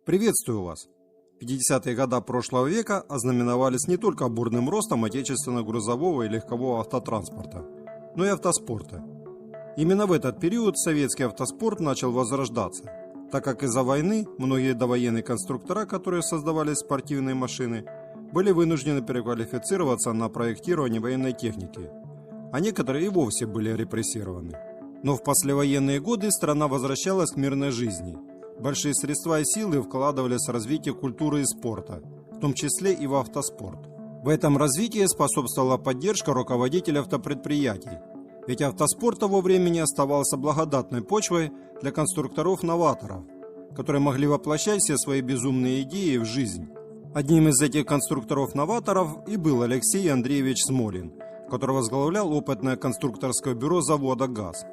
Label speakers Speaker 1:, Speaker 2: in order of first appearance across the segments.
Speaker 1: Приветствую вас! 50-е годы прошлого века ознаменовались не только бурным ростом отечественного грузового и легкового автотранспорта, но и автоспорта. Именно в этот период советский автоспорт начал возрождаться, так как из-за войны многие довоенные конструктора, которые создавали спортивные машины, были вынуждены переквалифицироваться на проектирование военной техники, а некоторые и вовсе были репрессированы. Но в послевоенные годы страна возвращалась к мирной жизни. Большие средства и силы вкладывались в развитие культуры и спорта, в том числе и в автоспорт. В этом развитии способствовала поддержка руководителей автопредприятий, ведь автоспорт того времени оставался благодатной почвой для конструкторов-новаторов, которые могли воплощать все свои безумные идеи в жизнь. Одним из этих конструкторов-новаторов и был Алексей Андреевич Смолин, который возглавлял опытное конструкторское бюро завода «ГАЗ».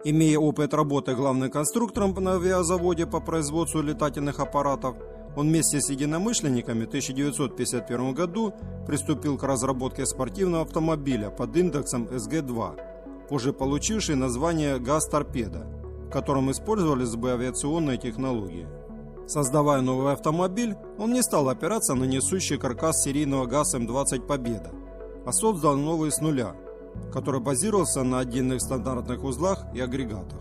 Speaker 1: Имея опыт работы главным конструктором на авиазаводе по производству летательных аппаратов, он вместе с единомышленниками в 1951 году приступил к разработке спортивного автомобиля под индексом СГ-2, позже получивший название «ГАЗ-торпеда», в котором использовались бы авиационные технологии. Создавая новый автомобиль, он не стал опираться на несущий каркас серийного ГАЗ-М20 «Победа», а создал новый с нуля, который базировался на отдельных стандартных узлах и агрегатах.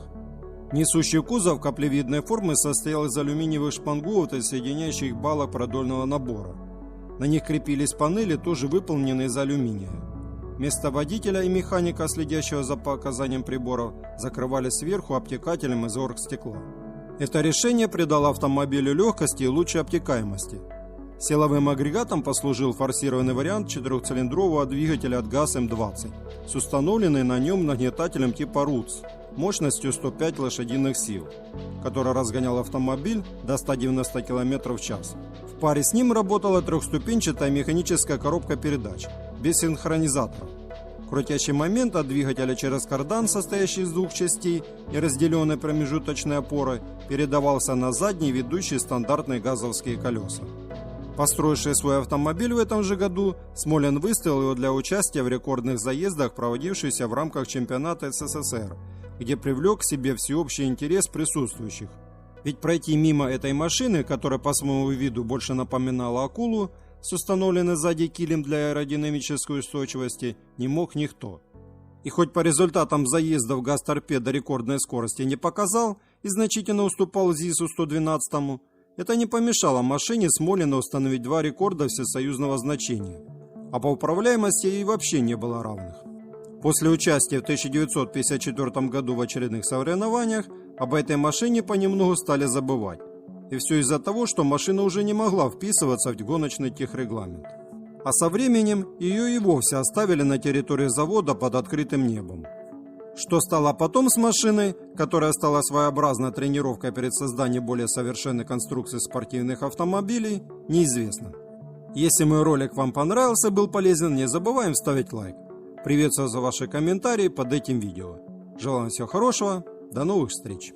Speaker 1: Несущий кузов каплевидной формы состоял из алюминиевых шпангоутов и соединяющих балок продольного набора. На них крепились панели, тоже выполненные из алюминия. Место водителя и механика, следящего за показанием приборов, закрывали сверху обтекателем из оргстекла. Это решение придало автомобилю легкости и лучшей обтекаемости. Силовым агрегатом послужил форсированный вариант четырехцилиндрового двигателя от ГАЗ-М20 с установленным на нем нагнетателем типа РУЦ мощностью 105 лошадиных сил, который разгонял автомобиль до 190 км в час. В паре с ним работала трехступенчатая механическая коробка передач без синхронизатора. Крутящий момент от двигателя через кардан, состоящий из двух частей и разделенной промежуточной опорой, передавался на задние ведущие стандартные газовские колеса. Построивший свой автомобиль в этом же году, Смолин выставил его для участия в рекордных заездах, проводившихся в рамках чемпионата СССР, где привлек к себе всеобщий интерес присутствующих. Ведь пройти мимо этой машины, которая по своему виду больше напоминала акулу, с установленной сзади килем для аэродинамической устойчивости, не мог никто. И хоть по результатам заездов ГАЗ-торпеда рекордной скорости не показал и значительно уступал ЗИСу-112, это не помешало машине Смолина установить два рекорда всесоюзного значения, а по управляемости ей вообще не было равных. После участия в 1954 году в очередных соревнованиях об этой машине понемногу стали забывать. И все из-за того, что машина уже не могла вписываться в гоночный техрегламент. А со временем ее и вовсе оставили на территории завода под открытым небом. Что стало потом с машиной, которая стала своеобразной тренировкой перед созданием более совершенной конструкции спортивных автомобилей, неизвестно. Если мой ролик вам понравился и был полезен, не забываем ставить лайк. Приветствую за ваши комментарии под этим видео. Желаю всего хорошего, до новых встреч!